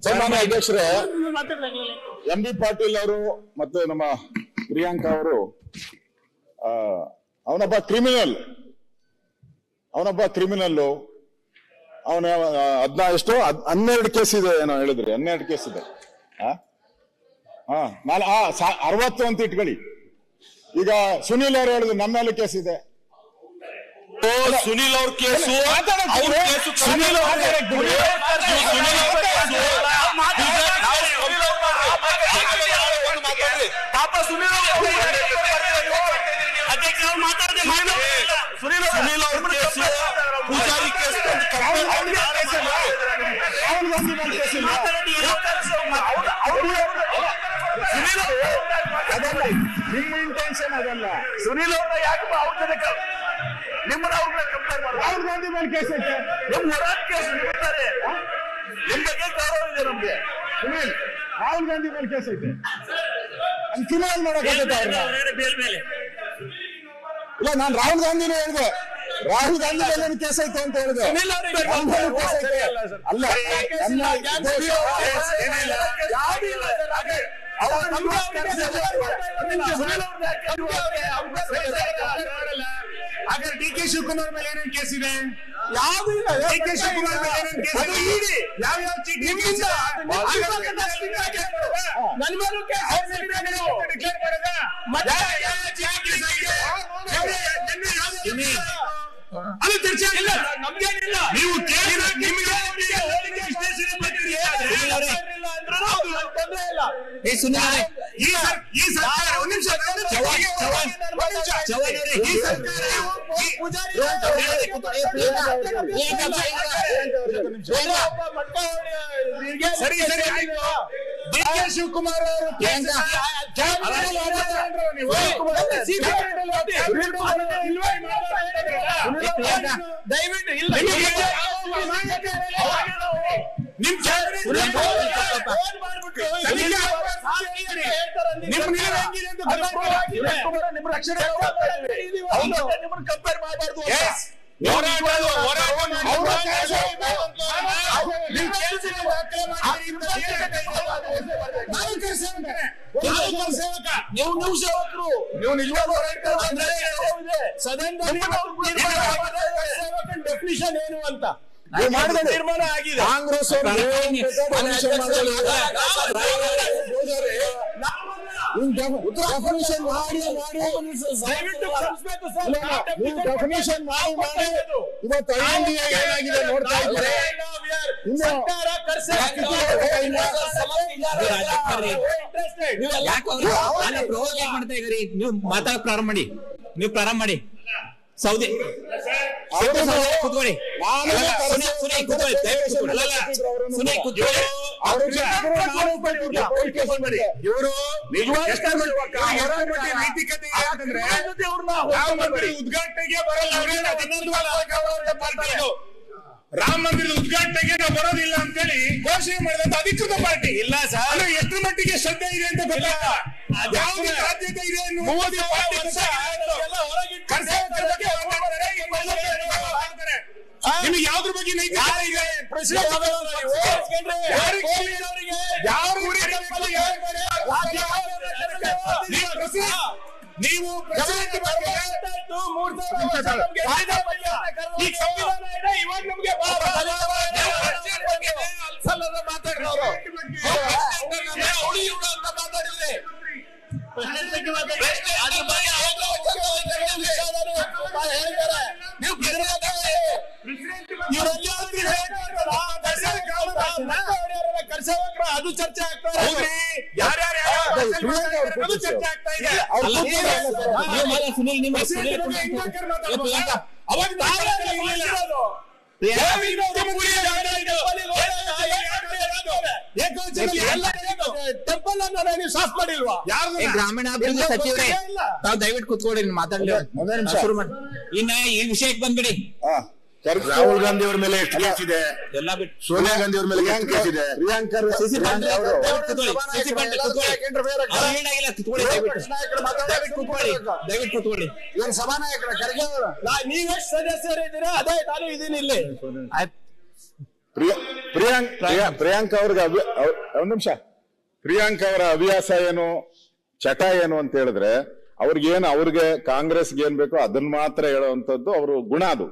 ಸನ್ಮಾನ್ಯ ಅಧ್ಯಕ್ಷರೇ, M B Patil ಅವರು ಮತ್ತು ನಮ್ಮ ಪ್ರಿಯಾಂಕಾ ಅವರು ಅವನೊಬ್ಬ ಕ್ರಿಮಿನಲ್ ಅವನ 12 ಕೇಸ್ ಇದೆ ಏನೋ ಹೇಳಿದ್ರಿ. 12 ಕೇಸ್ ಇದೆ. 60 ಅಂತ ಇಟ್ಕೊಳ್ಳಿ. ಈಗ ಸುನೀಲ್ ಅವರು ಹೇಳಿದ್ರು ನಮ್ಮ ಮೇಲೆ ಕೇಸ್ ಇದೆ. ಸುನೀಲ್ ಅವ್ರ ಕೇಸು ಸುನೀಲ್ ಅವ್ರ ಕೇಸು ಪೂಜಾರಿ ಕೇಸ್ ನಿಮ್ಮ ಇಂಟೆನ್ಷನ್ ಅದಲ್ಲ. ಸುನೀಲ್ ಅವ್ರನ್ನ ಯಾಕೆ ಅವ್ರ ಜೊತೆ ನಿಮ್ಮನ್ನ ಅವ್ರನ್ನ ಕಂಪೇರ್ ಮಾಡಿ ರಾಹುಲ್ ಗಾಂಧಿ ಮೇಲೆ ಕೇಸ್ ಐತೆ. ನಿಮ್ಮ ಹೊರಾಟ್ ಕೇಸ್ ನಿಮ್ತಾರೆ. ನಿಮ್ಮ ಬಗ್ಗೆ ಗೌರವ ಇದೆ ನಮ್ಗೆ. ಸುನೀಲ್ ರಾಹುಲ್ ಗಾಂಧಿ ಮೇಲೆ ಕೇಸ್ ಐತೆ. ಕ್ರಿಮಿನಲ್ ಮಾಡಕ್ಕಾಗತ್ತೆ ಅವ್ರನ್ನ? ಬೇಲ್ ಮೇಲೆ ಇಲ್ಲ, ನಾನು ರಾಹುಲ್ ಗಾಂಧಿನೇ ಹೇಳಿದೆ. ರಾಹುಲ್ ಗಾಂಧಿ ಮೇಲೆ ಕೇಸ್ ಐತೆ ಅಂತ ಹೇಳಿದೆ. ಅಲ್ಲ, ಹಾಗಾದ್ರೆ ಡಿ ಕೆ ಶಿವಕುಮಾರ್ ಮೇಲೆ ಏನೇನು ಕೇಸ್ ಇದೆ? ಯಾವ್ದು ಇಲ್ಲ. ಡಿ ಕೆ ಶಿವಕುಮಾರ್ ಮೇಲೆ ಏನೇನು ಕೇಸ್ ಇದೆ? ಯಾವ್ಯಾವ ಚೀಟಿ ನನ್ನ ಮೇಲೂ ಡಿಕ್ಲೇರ್ ಮಾಡದ ಅದು ಚರ್ಚೆ ಇಲ್ಲ. ನಮ್ಗೇನಿಲ್ಲ. ನೀವು ನಿಮಗೆ ಈ ಸರ್ಕಾರ ಒಂದು ನಿಮಿಷ ಸರಿ ಸರಿ ಆಯ್ತು. ಡಿ ಕೆ ಶಿವಕುಮಾರ್ ಅವರು ದಯವಿಟ್ಟು ಇಲ್ಲ ನಿಮ್ ರಕ್ಷಣೆ ಕಂಪೇರ್ ಮಾಡಬಾರ್ದು. ನೀವು ಸೇವಕರು, ನೀವು ನಿಜವಾಗ್ಲೂ ಸದನದಲ್ಲಿ ಡೆಫಿನಿಷನ್ ಏನು ಅಂತ ತೀರ್ಮಾನ ಆಗಿದೆ. ಕಾಂಗ್ರೆಸ್ ಡೆಫಿನಿಷನ್ ಮಾಡಿ ಇವತ್ತು ಏನಾಗಿದೆ ನೋಡ್ತಾ ಇದ್ದಾರೆ. ನೀವು ಮಾತಾಡಕ್ ಪ್ರಾರಂಭ ಮಾಡಿ. ಸೌದಿ ಕೂತ್ಕೊಳ್ಳಿ. ಇವರು ನೈತಿಕತೆ ಉದ್ಘಾಟನೆಗೆ ಬರಲ್ಲ. ರಾಮ ಮಂದಿರದ ಉದ್ಘಾಟನೆಗೆ ನಾವು ಬರೋದಿಲ್ಲ ಅಂತೇಳಿ ಘೋಷಣೆ ಮಾಡಿದಂತ ಅಧಿಕೃತ ಪಾರ್ಟಿ ಇಲ್ಲ ಸರ್. ಅಂದ್ರೆ ಎಷ್ಟು ಮಟ್ಟಿಗೆ ಶ್ರದ್ಧೆ ಇದೆ ಅಂತ ಗೊತ್ತಿಲ್ಲ. ಯಾವುದೇ ಸಾಧ್ಯತೆ ಇದೆ ಮೋದಿ ನಿಮ್ಗೆ ಯಾವ್ದ್ರ ಬಗ್ಗೆ ನೈತಿಕತೆ ಇದೆ? ನೀವು ಇವಾಗ ನಮ್ಗೆ ಅದು ಚರ್ಚೆ ಆಗ್ತಾ ಇದೆ. ಯಾರ್ಯಾರು ಚರ್ಚೆ ಆಗ್ತಾ ಇದೆ. ಸಾಫ್ ಮಾಡಿಲ್ವಾ? ಗ್ರಾಮೀಣಾಭಿವೃದ್ಧಿ ಸಚಿವರೇ, ತಾವು ದಯವಿಟ್ಟು ಕುತ್ಕೊಳ್ಳಿ, ಮಾತಾಡಲಿ. ಇನ್ನ ಈ ವಿಷಯಕ್ಕೆ ಬಂದ್ಬಿಡಿ. ರಾಹುಲ್ ಗಾಂಧಿ ಅವ್ರ ಮೇಲೆ ಎಷ್ಟು ಕೇಸ್ ಇದೆ? ಎಲ್ಲ ಬಿಟ್ಟು ಸೋನಿಯಾ ಗಾಂಧಿ ಅವ್ರ ಮೇಲೆ ಎಷ್ಟು ಕೇಸ್ ಇದೆ? ಪ್ರಿಯಾಂಕಾ ದಯವಿಟ್ಟು ಕುತ್ಕೊಳ್ಳಿ. ಇವರು ಸಭಾನಾಯಕರ ಖರ್ಗೆ ಅವರು. ನೀವೆಷ್ಟು ಸದಸ್ಯರಿದ್ದೀರಾ ಅದೇ ನಾನು ಇದೀನಿ ಇಲ್ಲಿ. ಪ್ರಿಯಾಂಕ್ ಅವ್ರಿಗೆ ಒಂದ್ ನಿಮಿಷ, ಪ್ರಿಯಾಂಕ್ ಅವರ ಹವ್ಯಾಸ ಏನು, ಚಟ ಏನು ಅಂತ ಹೇಳಿದ್ರೆ ಅವ್ರಿಗೆ ಕಾಂಗ್ರೆಸ್ಗೆ ಏನ್ ಬೇಕೋ ಅದನ್ನ ಮಾತ್ರ ಹೇಳುವಂತದ್ದು ಅವರು ಗುಣ ಅದು.